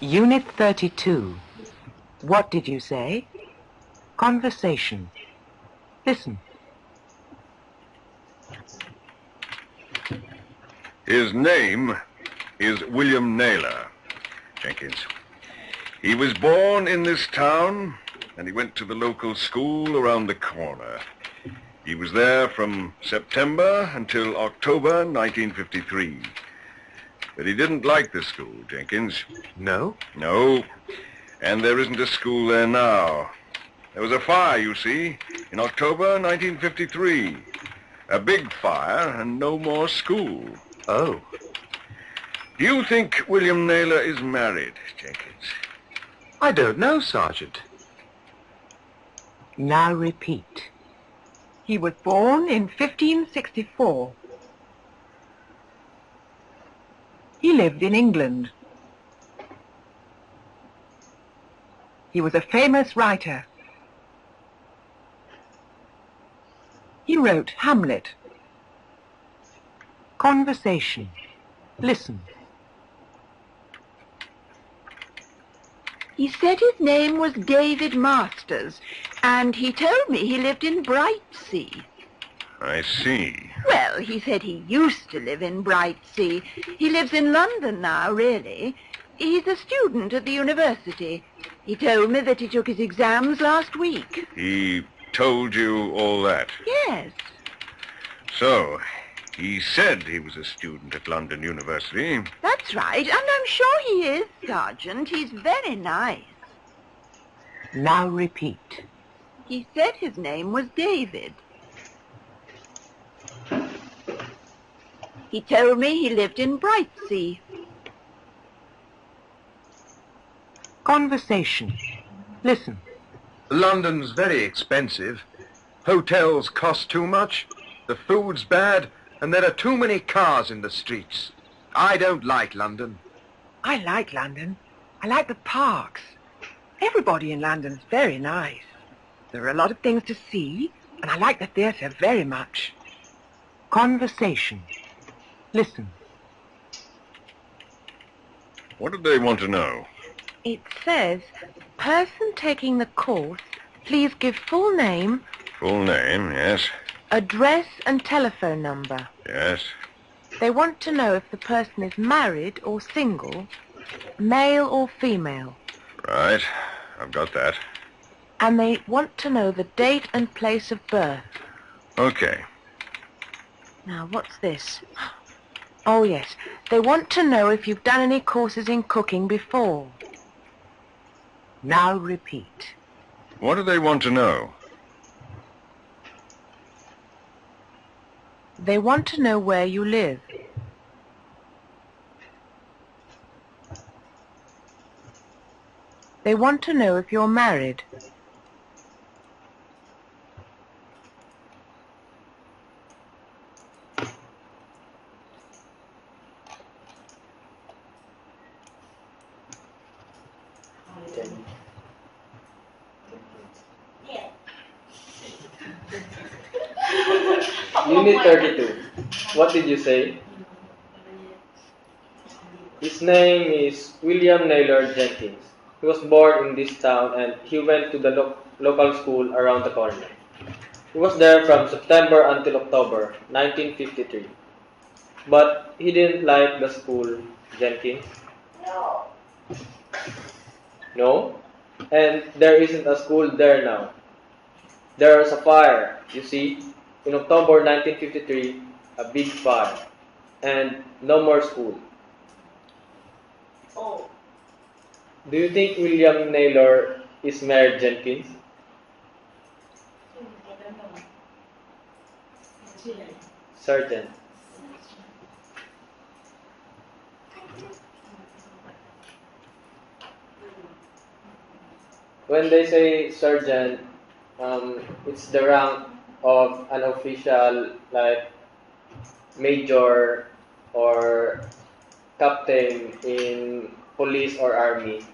Unit 32. What did you say? Conversation. Listen. His name is William Naylor, Jenkins. He was born in this town, and he went to the local school around the corner. He was there from September until October 1953. But he didn't like the school, Jenkins. No? No. And there isn't a school there now. There was a fire, you see, in October 1953. A big fire and no more school. Oh. Do you think William Naylor is married, Jenkins? I don't know, Sergeant. Now repeat. He was born in 1564. He lived in England. He was a famous writer. He wrote Hamlet. Conversation. Listen. He said his name was David Masters, and he told me he lived in Brightsea. I see. Well, he said he used to live in Brightsea. He lives in London now, really. He's a student at the university. He told me that he took his exams last week. He told you all that? Yes. So, he said he was a student at London University. That's right, and I'm sure he is, Sergeant. He's very nice. Now repeat. He said his name was David. He told me he lived in Brightsea. Conversation. Listen. London's very expensive. Hotels cost too much, the food's bad, and there are too many cars in the streets. I don't like London. I like London. I like the parks. Everybody in London's very nice. There are a lot of things to see, and I like the theatre very much. Conversation. Listen. What did they want to know? It says, person taking the course, please give full name, Full name, yes. address and telephone number. Yes. They want to know if the person is married or single, male or female. Right. I've got that. And they want to know the date and place of birth. Okay. Now, what's this? Oh, yes. They want to know if you've done any courses in cooking before. Now repeat. What do they want to know? They want to know where you live. They want to know if you're married. Unit 32. What did you say? His name is William Naylor Jenkins. He was born in this town and he went to the local school around the corner. He was there from September until October 1953. But he didn't like the school, Jenkins. No. No? And there isn't a school there now. There's a fire, you see. In October 1953, a big fire. And no more school. Oh. Do you think William Naylor is married, Jenkins? I don't know. Certain. When they say sergeant, it's the rank of an official like major or captain in police or army.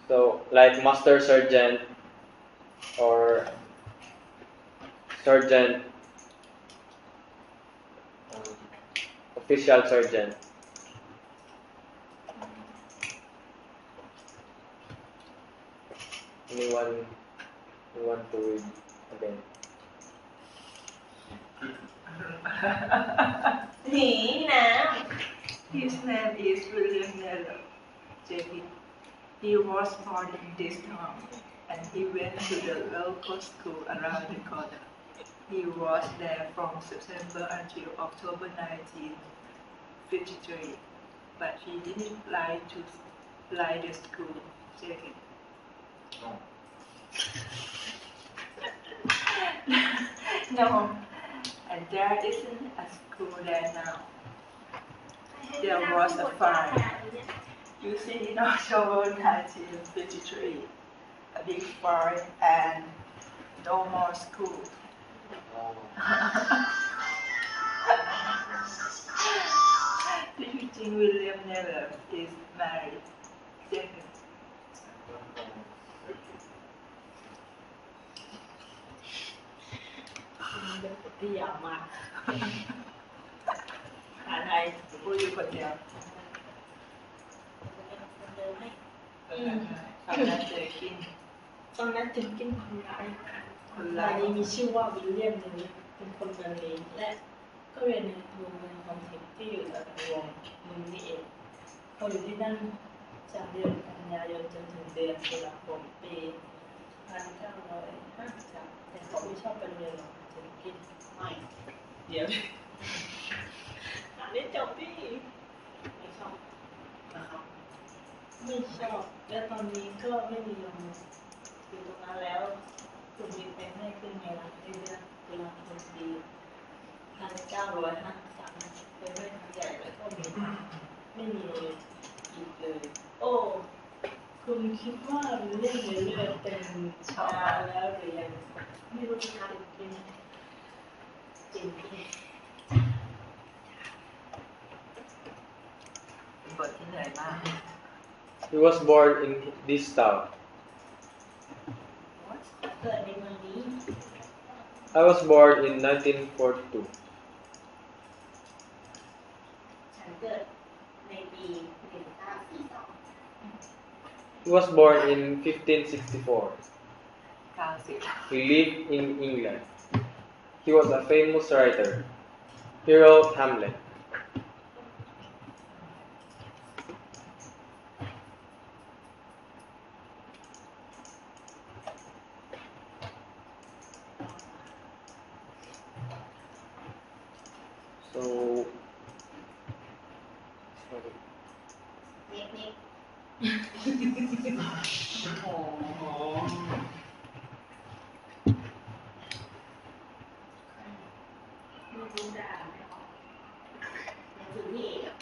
So like master sergeant or sergeant, official sergeant. Anyone who want to read again? His name is William Neller. J.P. He was born in this town and he went to the local school around the corner. He was there from September until October 1953, but he didn't like the school. J.P. No, and there isn't a school there now. There was a fire. You see, in October 1953, a big fire and no more school. Do you think William Neller is married? Jacob? เป็นบทที่ยาวมากอ่านไทยพูดอยู่คนเดียวตอนนั้นเจอกินคนร้ายนี้มีชื่อว่าวิลเลียมนี้เป็นคนเมืองนี้และก็เรียนในโรงเรียนคอนเทนต์ที่อยู่ในวงมึงนี่เองเขาอยู่ที่นั่นจากเดือนกันยายนจนถึงเดือนตุลาคมปี1953แต่เขาไม่ชอบไปเรียนหรอกจะกินไม่เดี๋ยวอ่านได้จบพี่ไม่ชอบนะครับไม่ชอบและตอนนี้ก็ไม่มีลมอยู่ตรงนั้นแล้วถูกมีไปให้ขึ้นในรัฐในเดือนตุลาคมปี1953เป็นเรื่องใหญ่แล้วก็ไม่มีอีกเลยโอ้คุณคิดว่าเรื่องเรื่อยๆเป็นชาแล้วหรือยังไม่รู้จะทำเป็นจริงพี่เป็นบทที่เหนื่อยมาก He was born in this town. เกิดในเมืองนี้ I was born in 1942. ฉันเกิดในปี 1942 He was born in 1564. 90 He lived in England. He was a famous writer. He wrote Hamlet. So, sorry. นิกโอ้โหไม่รู้จะอ่านไม่ออกหนังสือพี่เอก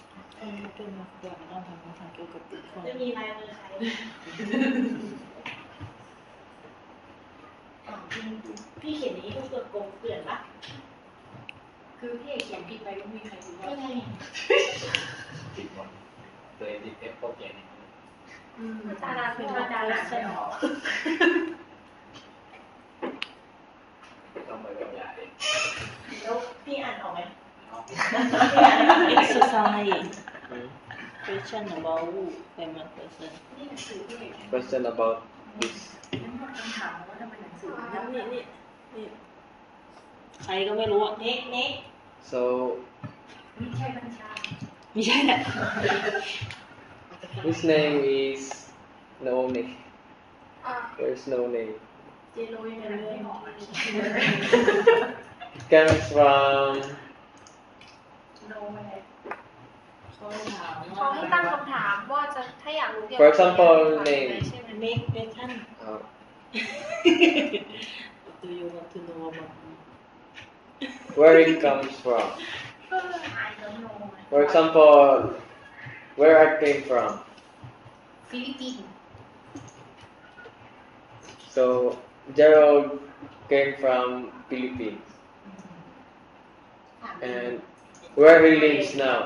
เป็นนักเรียนต้องทำภาษาเกี่ยวกับตึกคนจะมีลายมือใครพี่เขียนนี้ก็เกิดโกงเกลื่อนปะคือพี่เอกเขียนผิดไปก็มีใครรู้ว่าไงผิดหมดเลยดิเอฟโปรแกรมอาจารย์เป็นอาจารย์หลักใช่หรอต้องไปบรรยายแล้วพี่อ่านออกไหม Exercise question about famous person Question about this. คำถามว่าทำไมหนังสือ นี่ใครก็ไม่รู้อ่ะ เน็ก So, ไม่ใช่บัญชา ไม่ใช่แหละ his name is Naomi. There's no name. เจโรยังไม่ออก It comes from โนอะไร เขาถาม เขาให้ตั้งคำถามว่าจะถ้าอยากรู้เกี่ยว For กับ example, ใช่ name. ไหม make question do you want to know about Where it comes from. ไอโดนโน For example, where I came from. ฟิลิปปินส์ So, Gerald came from Philippines. And where he lives now.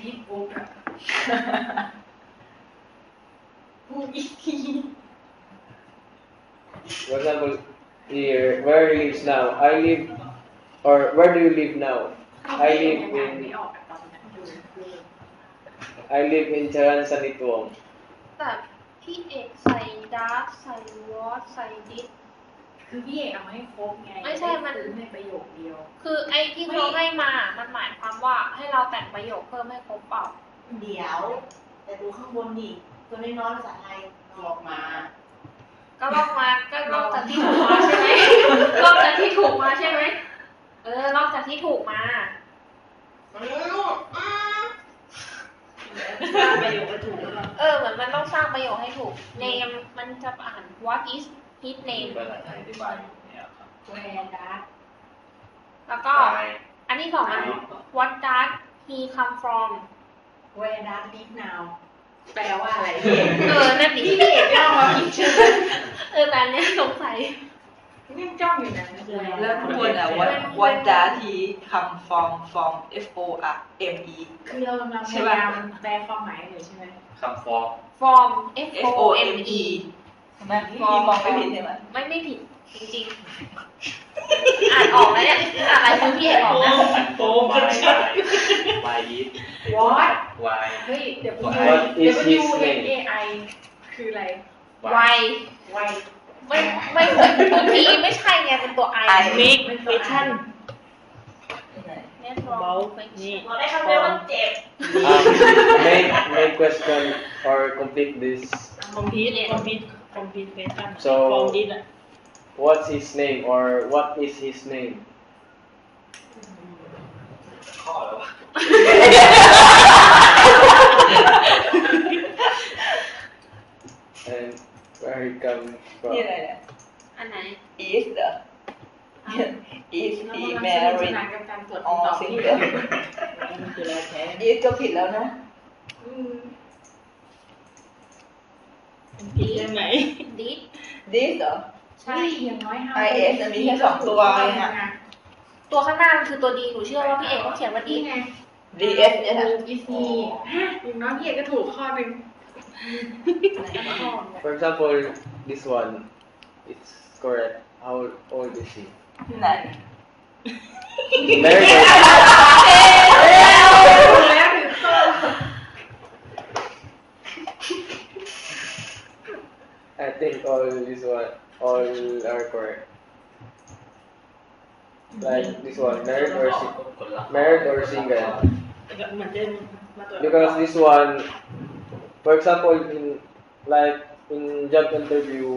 ญี่ปุ่น For example, here, where he lives now. I live, or where do you live now? I live in I live in Charan Sanitwong แต่พี่เอกใส่ดาร์กใส่วอตใส่ดิส คือพี่เอกเอามาให้ครบไง ไม่ใช่มัน ในประโยคเดียว คือไอ้ที่เขาให้มามันหมายความว่าให้เราแต่งประโยคเพิ่มให้ครบเปล่า เดี๋ยวแต่ดูข้างบนดิตัวน้อยๆภาษาไทยลอกมา ก็ลอกมาก็ลอกจากที่ถูกมาใช่ไหม ลอกจากที่ถูกมาใช่ไหมลอกจากที่ถูกมาประโยคถูกหรือเปล่า เหมือนมันต้องสร้างประโยคให้ถูก name มันจะอ่าน what is his name ภาษาไทยอธิบายเนี่ยครับ Where does แล้วก็อันที่สองมัน what does he come from Where does live now แปลว่าอะไร นั่นดิที่พี่เอกเล่ามาผิดใช่ไหมแต่อันเนี้ยสงสัย ยังจ้องอยู่นะ แล้วข้างบนอ่ะ what does he come from F O R M E คือเรากำลังพยายามแปลความหมายเลยใช่ไหม คำฟ้อง from F F O O M M E E นะพี่มองไม่ผิดใช่ไหม ไม่ผิดจริงๆอ่านออกแล้วเนี่ยอะไรคือพี่เอกออกนะ โอ้ไม่วายอีท What วาย เฮ้ย What is his name A I คืออะไร Y ไว ไม่บางทีไม่ใช่ไงเป็นตัว I make question เนี่ย wrong function เราได้คำเดียวว่าเจ็บ make question or complete this complete question So complete อ่ะ what's his name or what is his name ข้อแล้ววะ and where he comes from นี่อะไรเนี่ย อันไหน is เหรอ is เรา he กำลังสนุกส married นานกับการตรวจ อ๋อ ตอบ สิ ที่ เดียว มันคืออะไรแท้ is ก็ผิดแล้วนะ ผิดยังไง did this เหรอ ใช่ อย่างน้อยห้า IS มันมีแค่สองตัวเองอะ ตัวข้างหน้ามันคือตัวดีหนูเชื่อว่าพี่เอกต้องเขียนว่าดี นี่ไง DS เนี่ยนะ is he อย่างน้อยพี่เอกก็ถูกข้อหนึ่ง for example this one it's correct how old is he ไหน married or แล้วถึงข้อ I think all this one all are correct like this one married or single เหมือนเดิมมาตรวจ because this one for example in like in job interview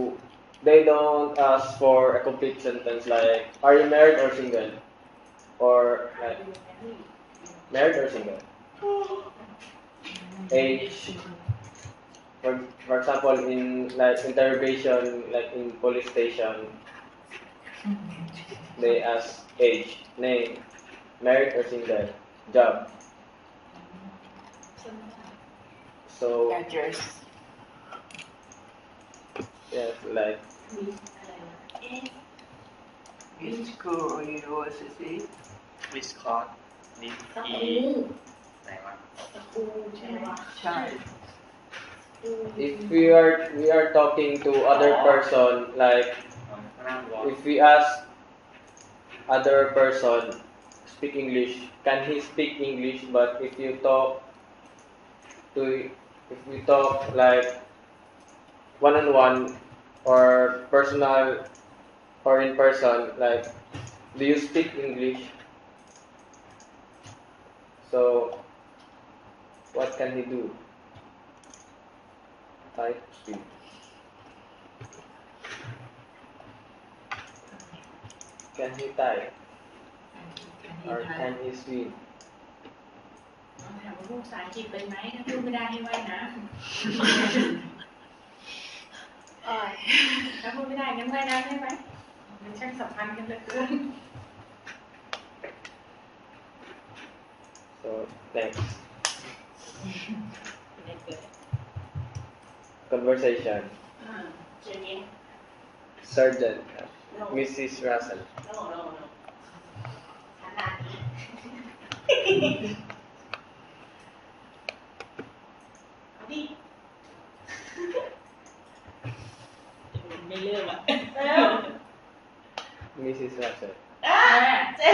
they don't ask for a complete sentence like are you married or single or like married or single age for example in like interrogation like in police station they ask age name married or single job so address yes like which school or university วิสคอร์ดีอีไหนวะ ใช่ไหมวะ ใช่ if we are talking to other person like นั่งวอล if we ask other person speak English can he speak English but if we talk like one-on-one or personal or in person like do you speak English so what can he do type speak can he type or can he swim ถามว่าพูดภาษาอังกฤษเป็นไหมถ้าพูดไม่ได้ให้ว่ายน้ำถ้าพูดไม่ได้งั้นว่ายน้ำได้ไหมมันช่างสัมพันธ์กันเหลือเกิน so next conversation เจนี่ Sergeant Mrs. Russell ขนาดนี้ เอาดิไม่เลิกอ่ะ Mrs. Russell เจ๊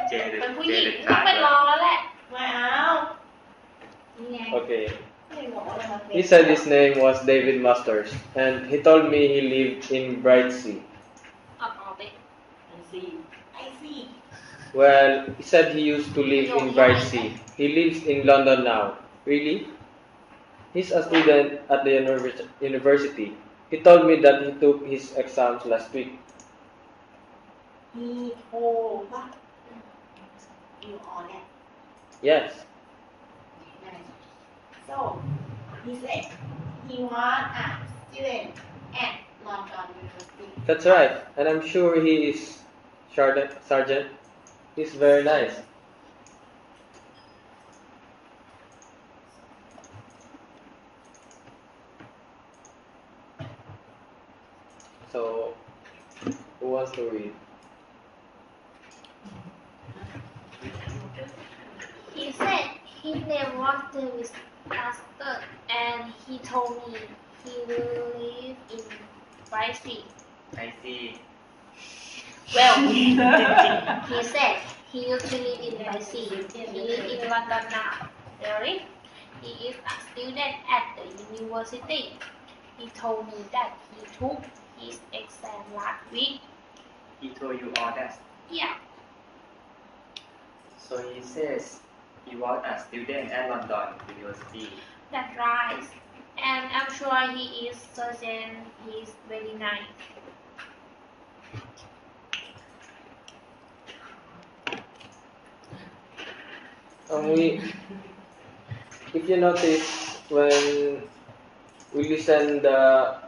เจเด็ เป็น ด ผู้ เจ หญิง เด็ด ต้อ ขาง ด เป็นรองแล้วแหละ ไม่เอา นี่ไง Okay. ไม่บอกว่ามันเป็น He said his name was David Masters, and he told me he lived in Brightsea. เอาต่อไป ไอซี่ Well, he said he used to live in Brightsea. He lives in London now. Really? He's a student at the university. He told me that he took his exams last week. มีโทรป่ะอยู่ออนเนี่ย Yes. so he said he was a student at London University That's right, and I'm sure he is Sergeant. He's very nice. So, who wants to read? He said his name was David Master and he told me he lived in Brightsea. I see Well, he said he used to live in Brightsea. He lives in London now. Really? He is a student at the university. He told me that he took his exam last week. he told you all that Yeah, so he says he was a student at London University that's right. And I'm sure he is certain he's very nice. If you notice, when we listen the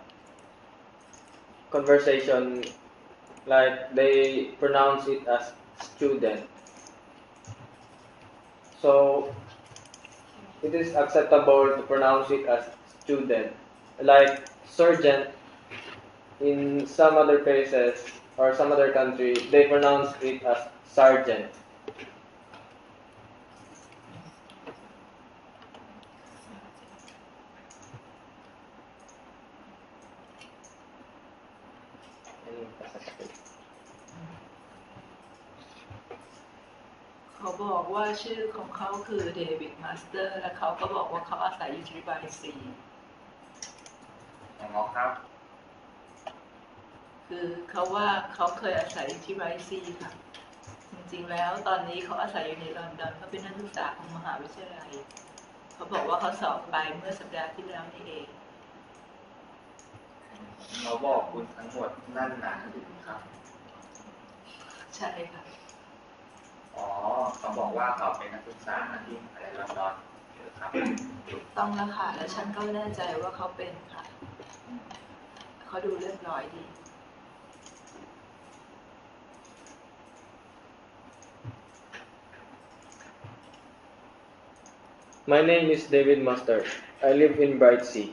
conversation, like they pronounce it as student. So it is acceptable to pronounce it as student. Like sergeant, in some other places or some other country, they pronounce it as sergeant. Any passages? เขาบอกว่าชื่อของเขาคือเดวิดมาสเตอร์และเขาก็บอกว่าเขาอาศัยอยู่ที่ไบรท์ซี อ๋อครับ คือเขาว่าเขาเคยอาศัยอยู่ที่ไบรท์ซีค่ะจริงๆแล้วตอนนี้เขาอาศัยอยู่ในลอนดอนเขาเป็นนักศึกษาของมหาวิทยาลัยเขาบอกว่าเขาสอบไปเมื่อสัปดาห์ที่แล้วนี่เอง เขาบอกคุณทั้งหมดนั่นนะถูกครับ ใช่ค่ะ อ๋อเขาบอกว่าเขาเป็นนักศึกษาที่มหาลัยลอนดอนครับ ถูกต้องแล้วค่ะและฉันก็แน่ใจว่าเขาเป็นค่ะเขาดูเรียบร้อยดี My name is David Master. I live in Brightsea.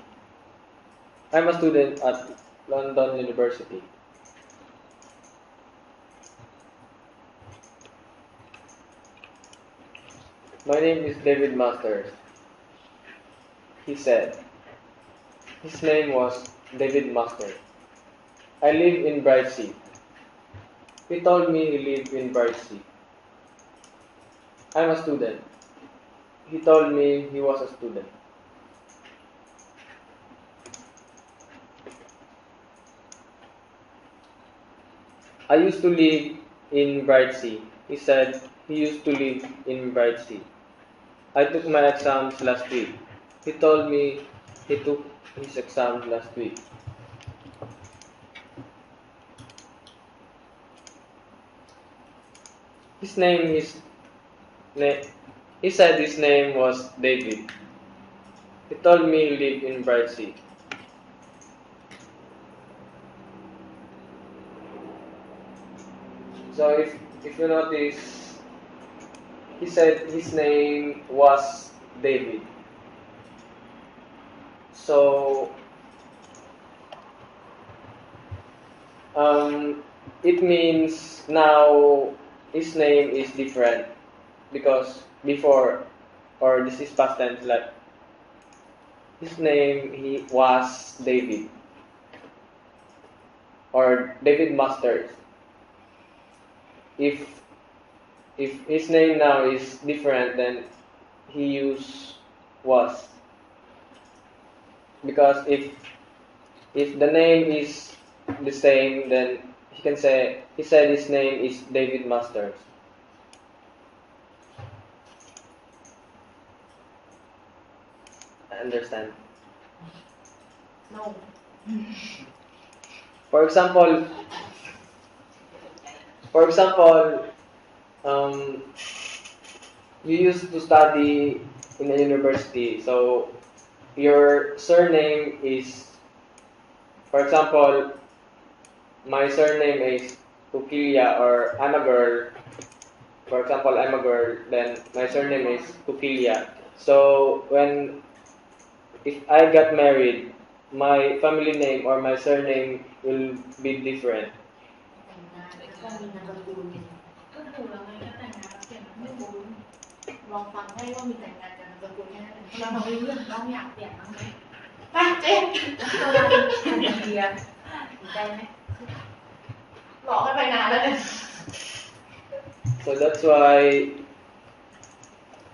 I'm a student at London University. My name is David Masters. He said. His name was David Masters. I live in Brightsea. He told me he lived in Brightsea. I'm a student. He told me he was a student. I used to live in Brightsea. He said he used to live in Brightsea. I took my exams last week. He told me he took his exams last week. His name is... He said his name was David. He told me he lived in Brightsea. So if you notice, he said his name was David. So it means now his name is different, because before, or this is past tense, like his name he was David, or David Masters. If his name now is different, then he use was. Because if the name is the same, then he said his name is David Masters. Understand? No. For example, you used to study in a university, so your surname is, for example, my surname is Kukilia, or I'm a girl. For example, I'm a girl, then my surname is Kukilia. So if I got married, my family name or my surname will be different. ก็มีนามสกุลก็ถูกแล้วไงก็แต่งงานแล้วเปลี่ยนไม่รู้ลองฟังให้ว่ามีแต่งงานกับนามสกุลแค่นั้นเราบอกเรื่องน้องอยากเปลี่ยนบ้างไหมไปเจ๊เราอยากเปลี่ยนใจไหมหลอกให้ไปนานแล้วเนี่ย So that's why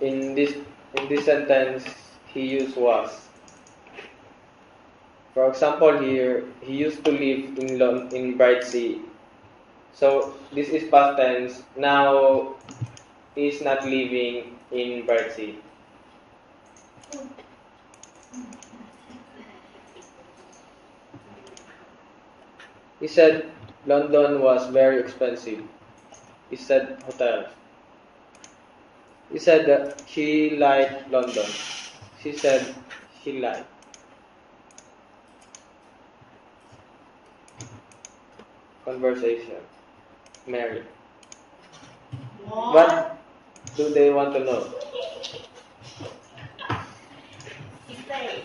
in this sentence he used was. For example, here he used to live in Bright Sea. So this is past tense. Now he is not living in Bright Sea. He said London was very expensive. He said hotels. He said that she liked London. She said she liked. Conversation. Married. What do they want to know? พิเศษ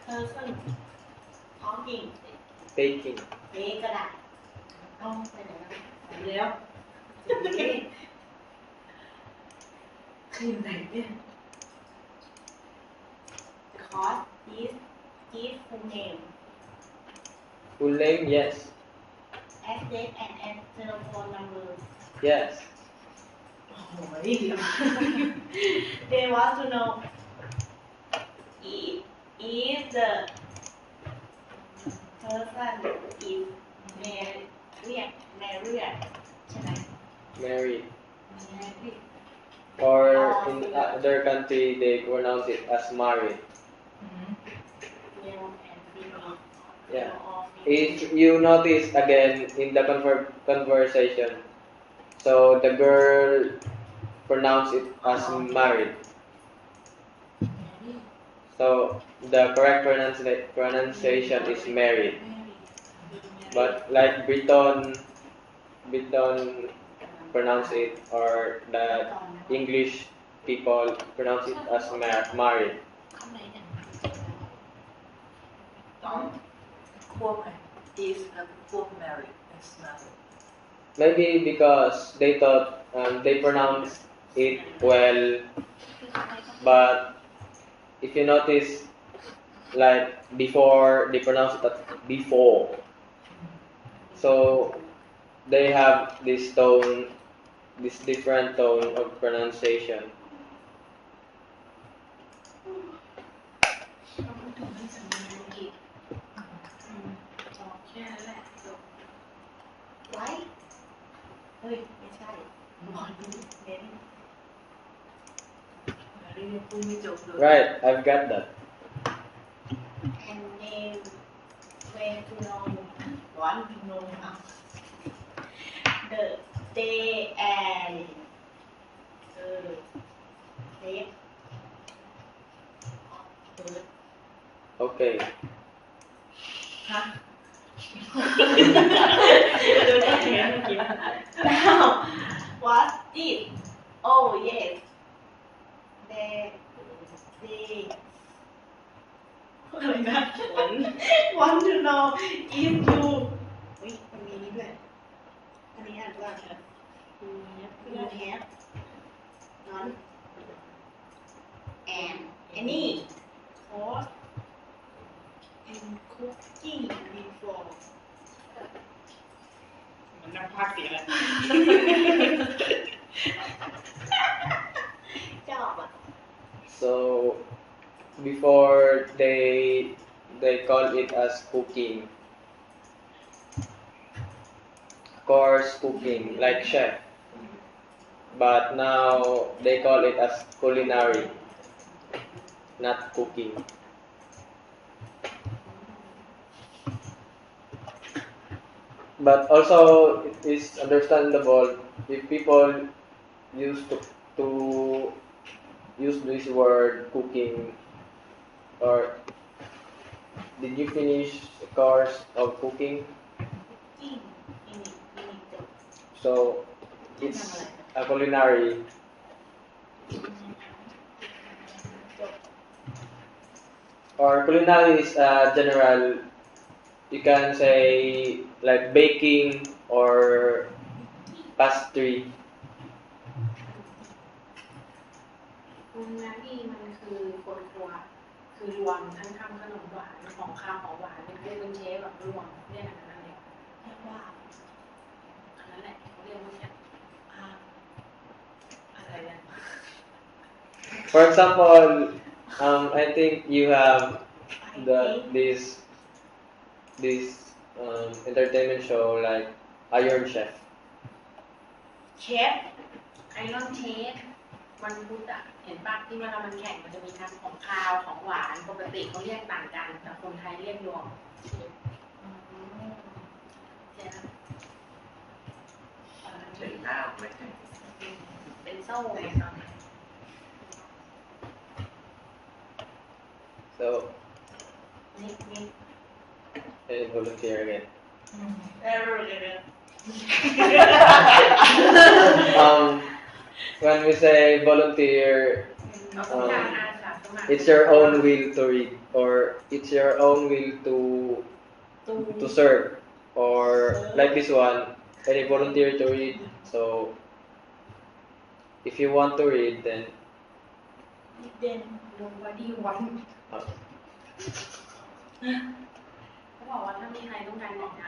person talking Taking. เอ๊ก็ได้เอาไปไหนแล้ว คืนไหนเนี่ย cost is full name Full name? Yes. address and telephone number Yes. โอ้โหนี่เดียว they want to know if the person is married ใช่ไหม Married. married Or in other country they pronounce it as married. male and female Yeah. or If you notice again in the conversation, so the girl pronounced it as married. So the correct pronunciation is married. But like Briton pronounce it, or the English people pronounce it as married. ต้องควบกัน is กับควบ married is married Maybe because they thought they pronounce it well, but if you notice, like before, they pronounce it as before. So they have this tone, this different tone of pronunciation. แค่นั้นแหละจบไว้เฮ้ยไม่ใช่บอลเน้น เรียนพูดไม่จบเลย Right, I've got that. and name when to know want to know the day and date of birth Okay. ฮะดูได้ไงเมื่อกี้ now what is oh yes they อะไรนะ want to know if you อุ๊ยมันมีนี้ด้วยอันนี้อ่านว่าอะไร you have none and any course in cooking before มันนักพากย์เสียแล้วชอบอ่ะ So they call it as cooking, course cooking, like chef. But now they call it as culinary, not cooking. But also it is understandable if people used to use this word cooking, or did you finish a course of cooking? So it's a culinary. Or culinary is general. You can say like baking or pastry. คุลินารีมันคือคนครัวคือรวมทั้งทำขนมหวานของคาวของหวานเป็นเชฟแบบรวมเรียกอะไรนั่นเองเรียกว่าอันนั้นแหละเขาเรียกว่าอะไรนะ For example, I think you have this entertainment show like Iron Chef. เชฟไอรอนเชฟวันพุธอะเห็นป่ะที่เวลามันแข่งมันจะมีทั้งของคาวของหวานปกติเขาเรียกต่างกันแต่คนไทยเรียกรวมเชฟเชฟเป็นข้าวไหม เป็นโซ่ So นี่ I volunteer again. When we say volunteer, it's your own will to read, or it's your own will to serve, or like this one, any volunteer to read. So if you want to read, then nobody want เขาบอกว่าถ้ามีใครต้องการบอกนะ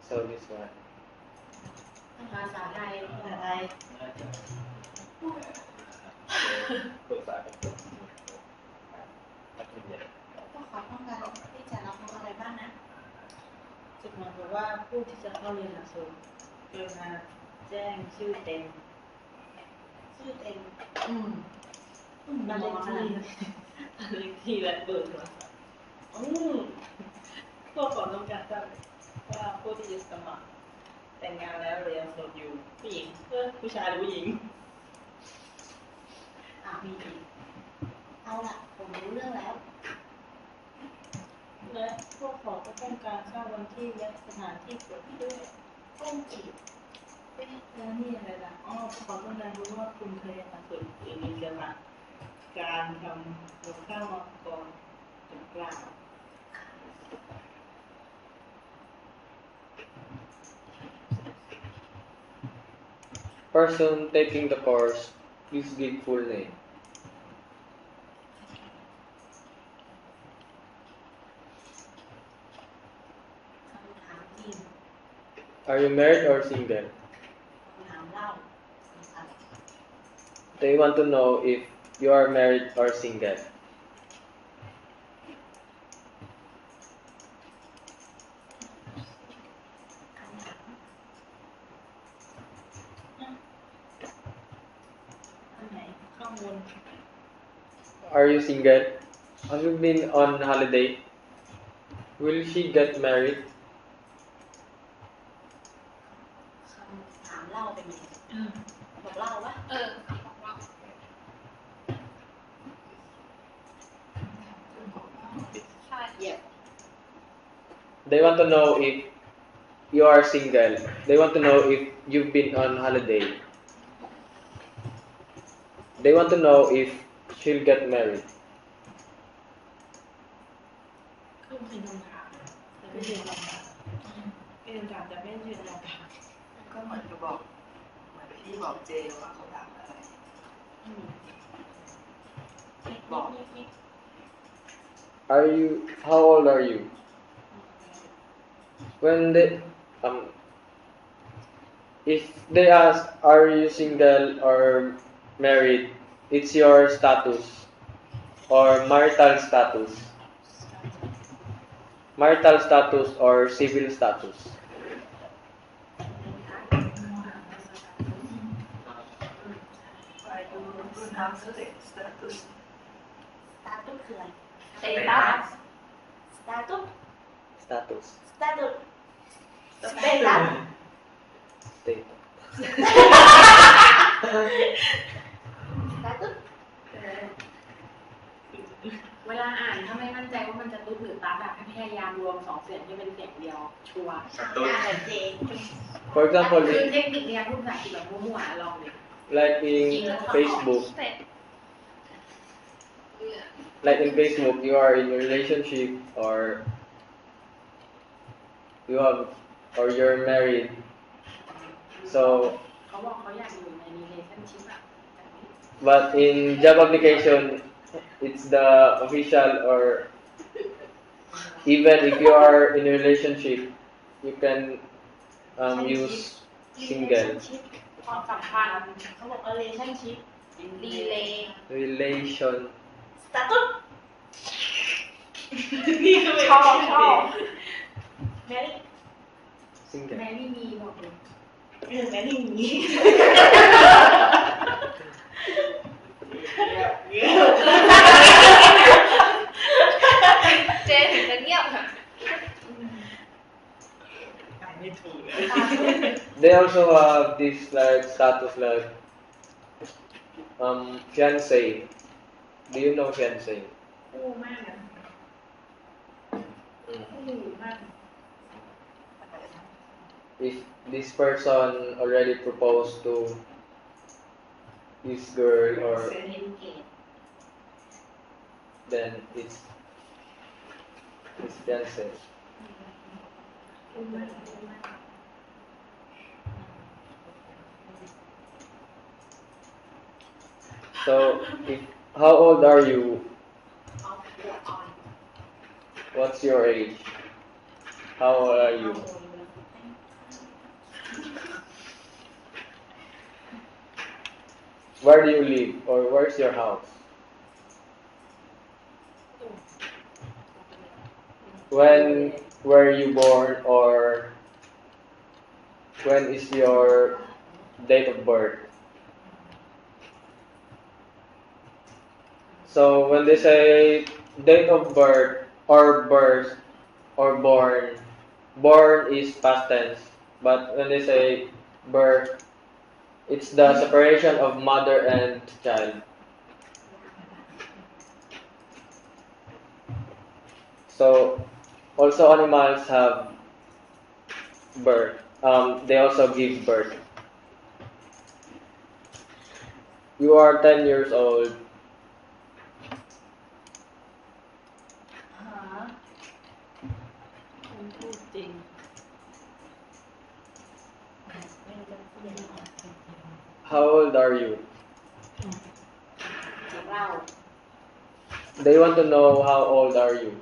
so this one. ภาษาไทยภาษาไทยก็ขอต้องการที่จะรับรู้อะไรบ้างนะจดหมายบอกว่าผู้ที่จะเข้าเรียนหลักสูตรกรุณาแจ้งชื่อเต็มบ้านเลขที่และเบอร์โทรศัพท์พวกผมต้องการทราบว่าผู้ที่จะสมัครแต่งงานแล้วเรียนโสดอยู่ผู้หญิงผู้ชายหรือผู้หญิงมีอีกเอาล่ะผมรู้เรื่องแล้วและพวกเขาก็ต้องการทราบวันที่และสถานที่เกิดด้วยต้องจีบแล้วนี่อะไรล่ะเขาต้องการรู้ว่าคุณเคยทำส่วนอื่นในเกี่ยวกับการทำกับข้าวมาก่อนหรือเปล่า Person taking the course, please give full name. Are you married or single? They want to know if you are married or single. Are you single? Have you been on holiday? Will she get married? ถามเล่าเป็นไงบอกเล่าวะบอกเล่า ใช่เหยียบ They want to know if you are single. They want to know if you've been on holiday. They want to know if she'll get married. คือเป็นคำถามแต่ไม่ใช่คำถามเป็นคำถามแต่ไม่ใช่คำถามก็เหมือนกับบอกเหมือนที่บอกเจว่าเขาถามอะไรบอก Are you? How old are you? When they if they ask, are you single or married? It's your status. or marital status? Marital status or civil status? status status คืออะไร status status Status. status status State. status เวลาอ่านถ้าไม่มั่นใจว่ามันจะตุ๊ดหรือตัดอะให้พยายามรวมสองเสียงให้เป็นเสียงเดียวชัวร์ อ่านแบบเจ For example, คือเทคนิคเรียนพูดภาษาอังกฤษแบบมั่วๆลองเลย like in Facebook, like in Facebook, you are in a relationship or you have or you're married. So, เขาบอกเขาอยากอยู่ใน relationship อะ but in job application, it's the official or even if you are in a relationship, you can use single. ความสัมพันธ์เขาบอก relationship Relation. status ชอบแมรี่ Single. แมรี่มีบอกเลย แม่นี่มี เจถึงจะเงียบค่ะ They also have this like status like fiance. Do you know fiance? คู่มากนะคู่มาก If this person already proposed to this girl or then it's fiance. So, how old are you? What's your age? How old are you? Where do you live or where's your house? When were you born or when is your date of birth? So when they say date of birth or birth or born, born is past tense, but when they say birth, it's the separation of mother and child. So also animals have birth. They also give birth. You are 10 years old. How old are you? They want to know how old are you.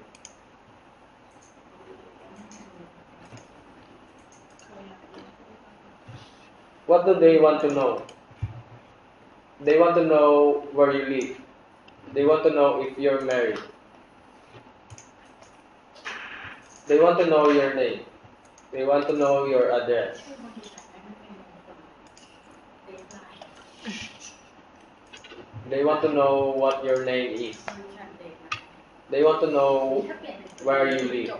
What do they want to know? They want to know where you live. They want to know if you're married. They want to know your name. They want to know your address. They want to know what your name is. They want to know where you live.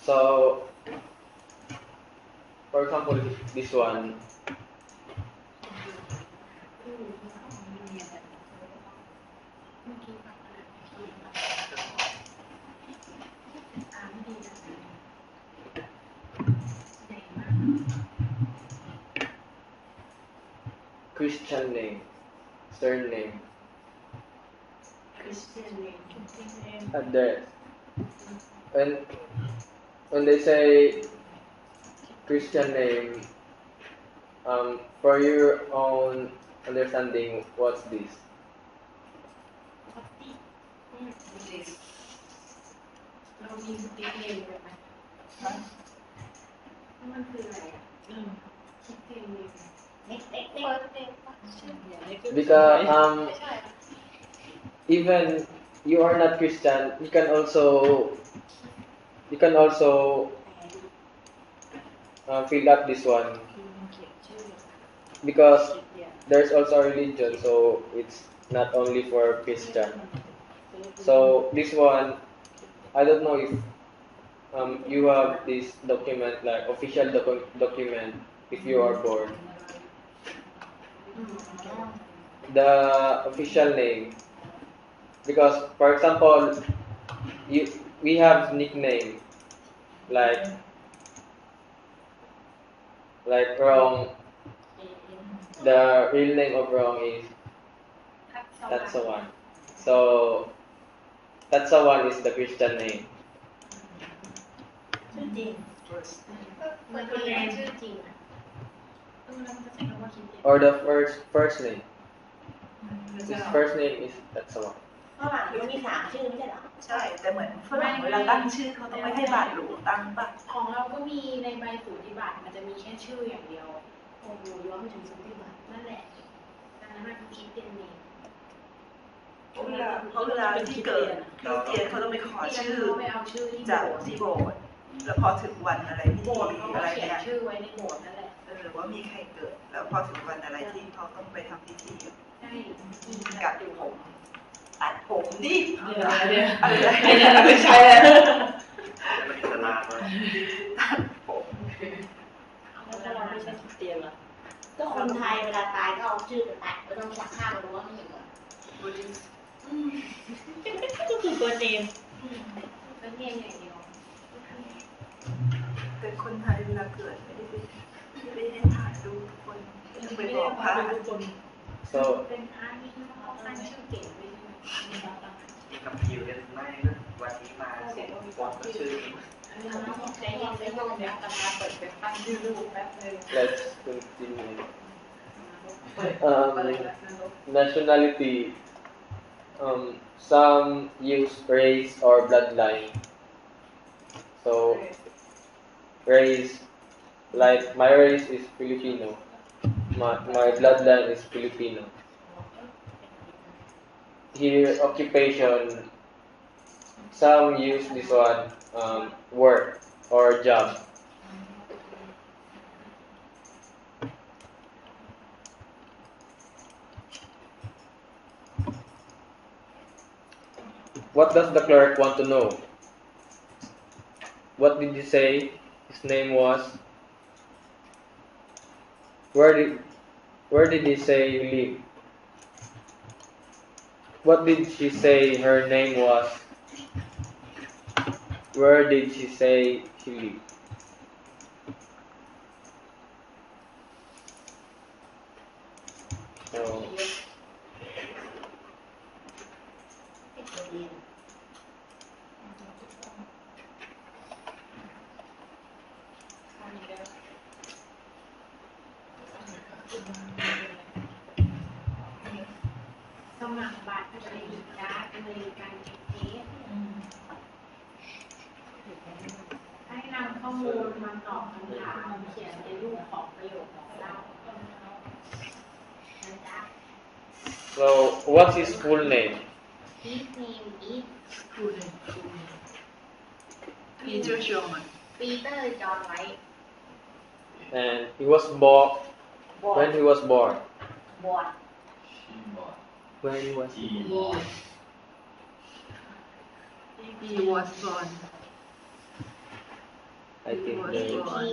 So, for example, this one. Christian name, surname, address. And when they say Christian name, for your own understanding, what's this? เรามีสติ๊กเนมแบบไหมมันคืออะไรอ่ะสติ๊กเนมBecause even you are not Christian, you can also fill up this one because there's also a religion, so it's not only for Christian. So this one, I don't know if you have this document, like official document, if you are born. The official name, because for example, we have nickname like wrong. The real name of wrong is Tatsawan. So Tatsawan is the Christian name. ชื่อจริง มันคือชื่อจริง Or the first name. His first name is Tatsawan. ฝรั่งมันมี3ชื่อไม่ใช่เหรอใช่แต่เหมือนฝรั่งเวลาตั้งชื่อเขาต้องไม่ให้บาทหลวงตั้งป่ะของเราก็มีในใบสูติบัตรมันจะมีแค่ชื่ออย่างเดียวโอ้โหย้อนไปถึงสูติบัตรนั่นแหละดังนั้นมันคิดเป็นเนมเพราะเวลาที่เกิดคริสเตียนเขาต้องไปขอชื่อจากที่โบสถ์แล้วพอถึงวันอะไรที่อะไรเนี่ยชื่อไว้ในโบสถ์นั่นแหละว่ามีใครเกิดแล้วพอถึงวันอะไรที่เขาต้องไปทำพิธีใช่กัดผมตัดผมดิอะไรไม่ใช่แล้วมันอิสลามตัดผมแล้วเราไม่ใช่คริสเตียนเหรอก็คนไทยเวลาตายก็เอาชื่อไปตัดก็ต้องสักข้างรู้ว่าไม่เหมือนก็คือตัวเนมตัวเนมอย่างเดียวแต่คนไทยเวลาเกิดไม่ได้ให้ถ่ายดูทุกคนไปบอกพระทุกคน So เป็นพระที่เขาตั้งชื่อเก่งไปใช่ไหมที่คำพิวเนี่ยไม่วันนี้มาเสียงบอกก็ชื่อนี้ let's continue. Nationality. Some use race or bloodline. So race, like my race is Filipino. My bloodline is Filipino. Here, occupation. Some use this one, work or job. What does the clerk want to know? What did he say his name was? Where did he say he lived? What did she say her name was? Where did she say she lived? So, สมัครบัตรเครดิตการ์ดอเมริกันเอ็กซ์เพรสให้นำข้อมูลมาตอบคำถามเขียนในรูปของประโยคของเรา so what's his full name? His name is Peter Sherman Peter John White. And he was born. When he was born. Born. When he was born. He was born I think was there is. born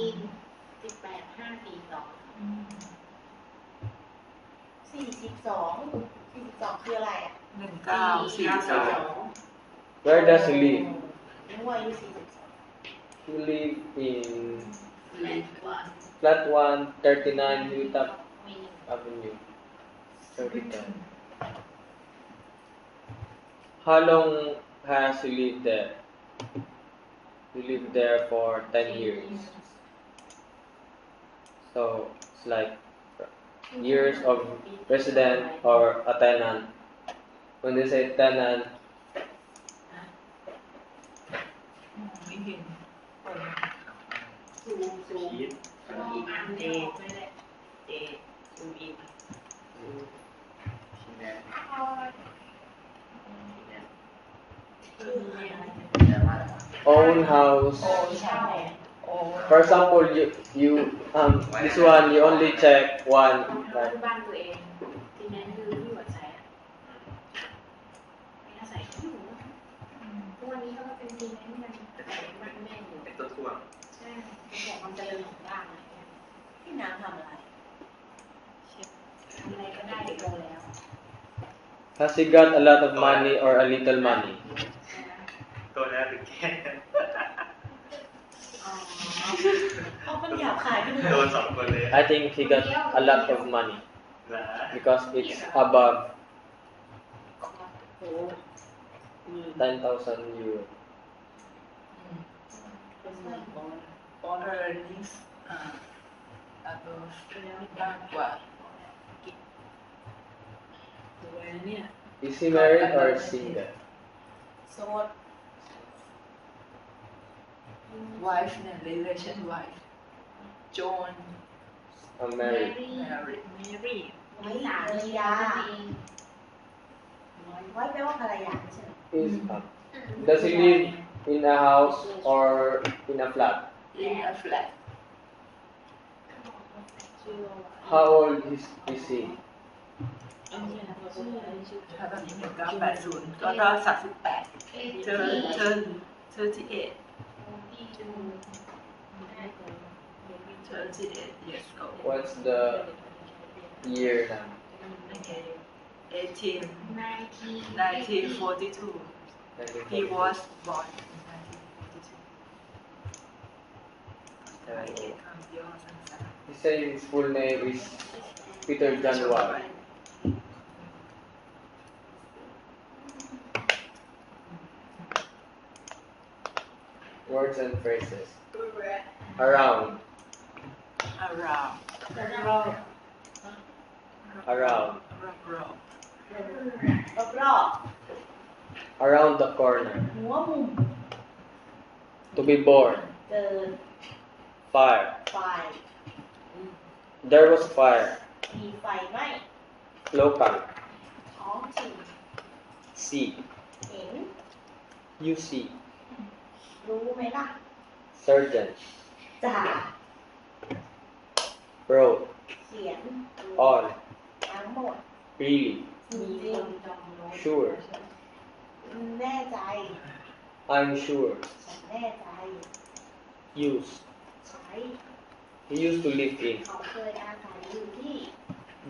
42คืออะไรอ่ะ 1942 Where does he live? นึกว่าอายุ42 He live in flat 1, 39 Hilltop Avenue. 39. How long has he lived there? He lived there for 10 years. So it's like years of resident or a tenant. When they say tenant, คิด เดไม่ได้เดซูอิน ทีแนน Own house. ใช่ For example, you this one you only check one. บ้านตัวเองทีนั้นคือที่หัวใจไม่อาศัยที่อยู่ทุกวันนี้เขาก็เป็นทีนั้นมันแต่มันแม่อยู่ เป็นตัวช่วง ใช่บอกความเจริญของบ้านอะไรเงี้ย พี่น้ำทำอะไร ทำอะไรก็ได้โตแล้ว Has he got a lot of money or a little money? ตัวแล้วถึงแค่ เอามันหยาบคายขึ้น โดนสองคนเลย I think he got a lot of money นะ because it's above โอ้ 10,000 euro. บอลเออร์นิสabove มากกว่าตัวเนี่ย Is he married or single? โซด wife เนี่ย relation wife John Married. Mary ไว้หลานภรรยาไว้แปลว่าภรรยาไม่ใช่เหรอ Is does he live in a house or in a flat? in a flat How old is he? ถ้าตอนนี้1980ก็38เธอที่8 38 years old What's the year now? okay 1942 he 1942. was born in 1942คำย่อสั้น He said his full name is Peter John Watt. Words and phrases. Around. around Around. รอบ Around the corner. หัวมุม To be born. เดิน Fire. ไฟ There was fire. มีไฟไหม้ Local. ท้องถิ่น See. เห็น You see. รู้ไหมล่ะ Surgeon. จ่า Wrote. เขียน All. ทั้งหมด Really. มีจริง Sure. แน่ใจ I'm sure. ฉันแน่ใจ Use. ใช้ He used to live in. เขาเคยอาศัยอยู่ที่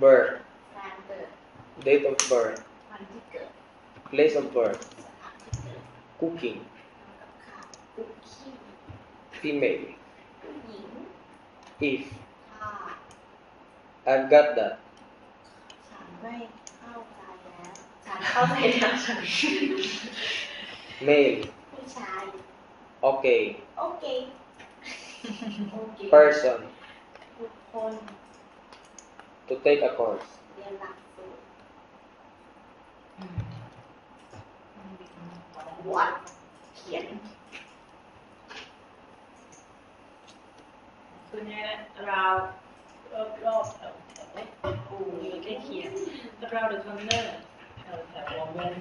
Birth. การเกิด Date of birth. วันที่เกิด Place of birth. สถานที่เกิด Cooking. กับข้าวคุกกี้ Female. ผู้หญิง If. ถ้า I've got that. ฉันไม่เข้าใจแล้วฉันเข้าใจแล้วฉัน Male. ผู้ชาย Okay. โอเคโอเค Person. บุคคล To take a course. เรียนหลักสูตรวัดเขียน ส่วนใหญ่เรารอบแถวปูใกล้เคียงเราเดือดคอนเนอร์แถวหัวมุม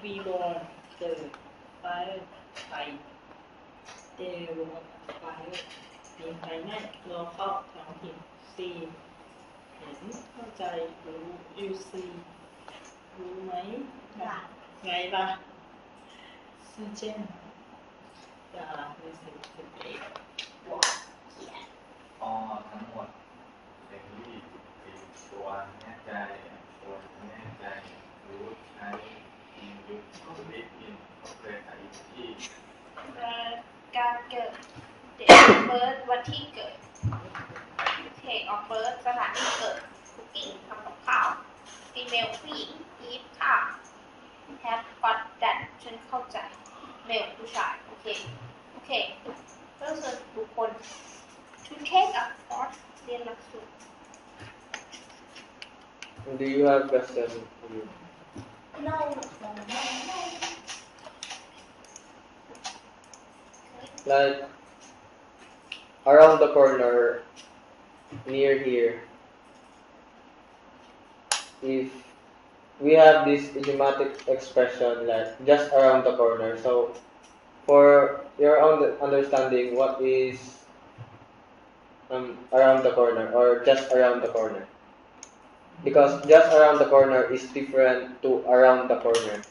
บีบอลเจอไฟเดลไฟมีไฟไหม้รอเข้าท้องถิ่นซีเห็นเข้าใจรู้ยูซีรู้ไหมไงล่ะซึ่งเช่นดาราในสิ่งเป็นเอก วัดเขียน อ๋อทั้งหมดเป็นที่ตัวแน่ใจตัวแน่ใจรู้ใช้อินยุคลิฟอินเขาเคยใช้ที่ การเกิด date of birth วันที่เกิด date of birth สถานที่เกิด cooking ทำกับข้าว female ผู้หญิง eat ค่ะ have got that ฉันเข้าใจ male ผู้ชายโอเคperson บุคคล to take a course เรียนหลักสูตร Do you have questions? no Like around the corner, near here, if we have this idiomatic expression like just around the corner. So for your own understanding, what is around the corner or just around the corner? Because just around the corner is different to around the corner.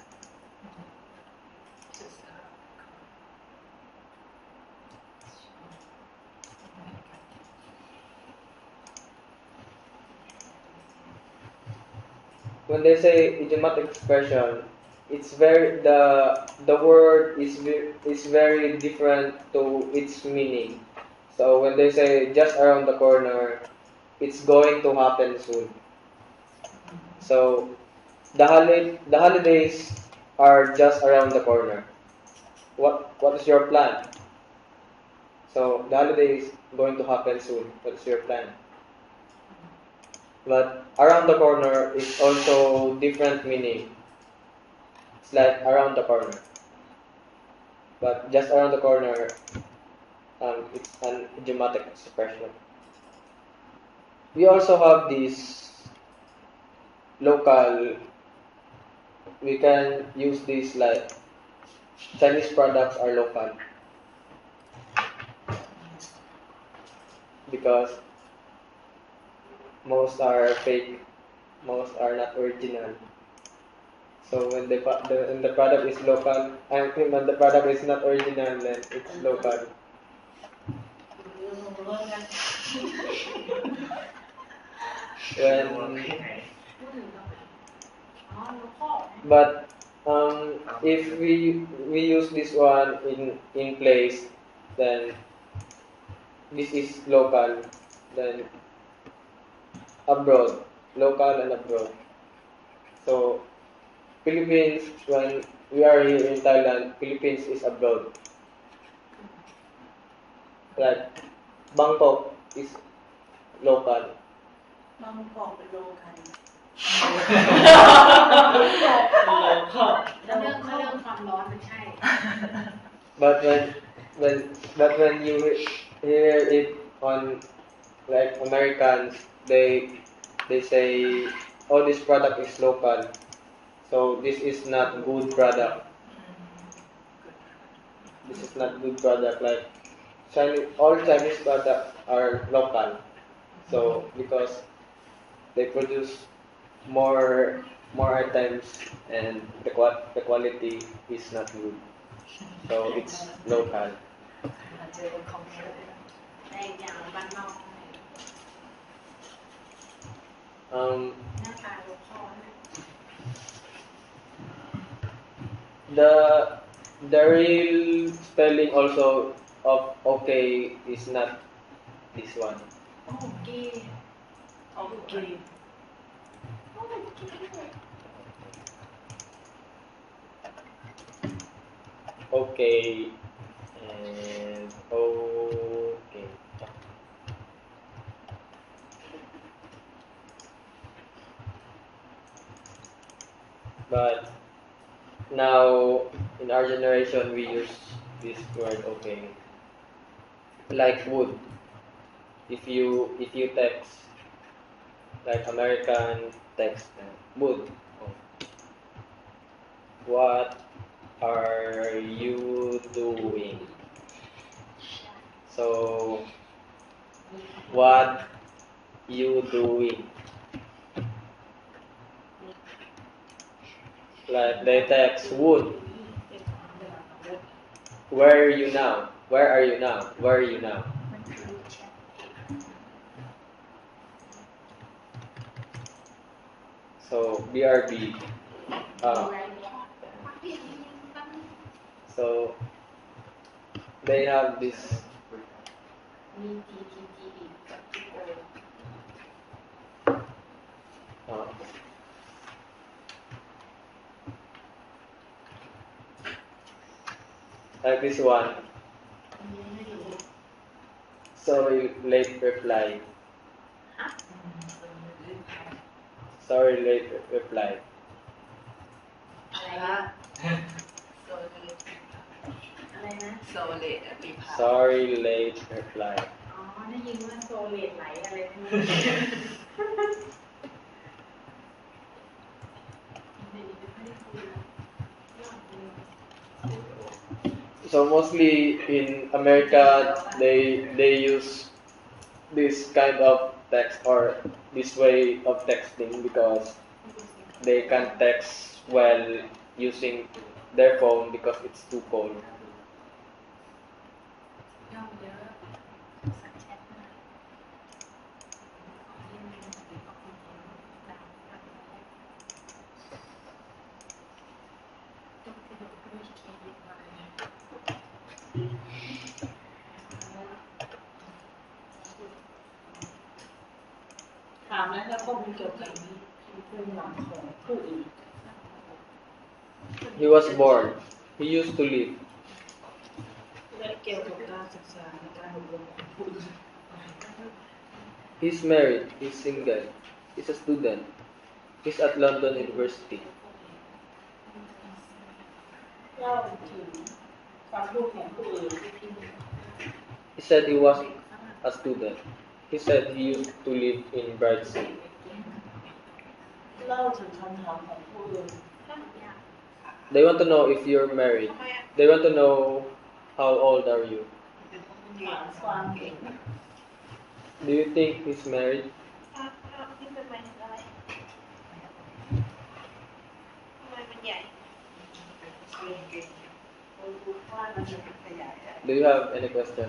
When they say idiomatic expression, it's the word is very different to its meaning. So when they say just around the corner, it's going to happen soon. So the holidays are just around the corner. What is your plan? So the holiday is going to happen soon. What is your plan? But around the corner is also different meaning. It's like around the corner. But just around the corner, it's an idiomatic expression. We also have this local. We can use this like Chinese products are local because most are fake, most are not original. So when the product is local, and when the product is not original, then it's local. But if we use this one in place, then this is local. Then abroad, local and abroad. So Philippines, when we are here in Thailand, Philippines is abroad. Like Bangkok is local. Bangkok เป็นโลกัน But when you hear it on like Americans, they say, oh, this product is local, so this is not good product. This is not good product. Like all Chinese products are local, so because they produce more items and the quality is not good, so it's local. The real spelling also of okay is not this one. Okay. Okay. Okay and okay. But now in our generation we use this word okay. Like wood. If you text like American text wood. What are you doing? So what you doing? Like they text wood. Where are you now? Where are you now? Where are you now? So BRB. So they have this. Like this one. Sorry, late reply. Sorry, late reply. Sorry, late reply. ได้ยินว่าโซเลตไหลอะไรพวกนี้ So mostly in America, they use this kind of text or this way of texting because they can't text while using their phone because it's too cold. ถามแล้วก็มีเกี่ยวกับภูมิหลังของผู้อื่น He was born. He used to live. และเกี่ยวกับการศึกษาในการอบรมของผู้อื่น He's married. He's single. He's a student. He's at London University. เล่าถึงความรู้ของผู้อื่น He said he was a student. He said he used to live in Brightsea. เล่าถึงคำถามของผู้อื่น They want to know if you're married. They want to know how old are you. ถามความเก่ง Do you think he's married? นี่เป็นหมายถึงอะไรทำไมมันใหญ่ Do you have any question?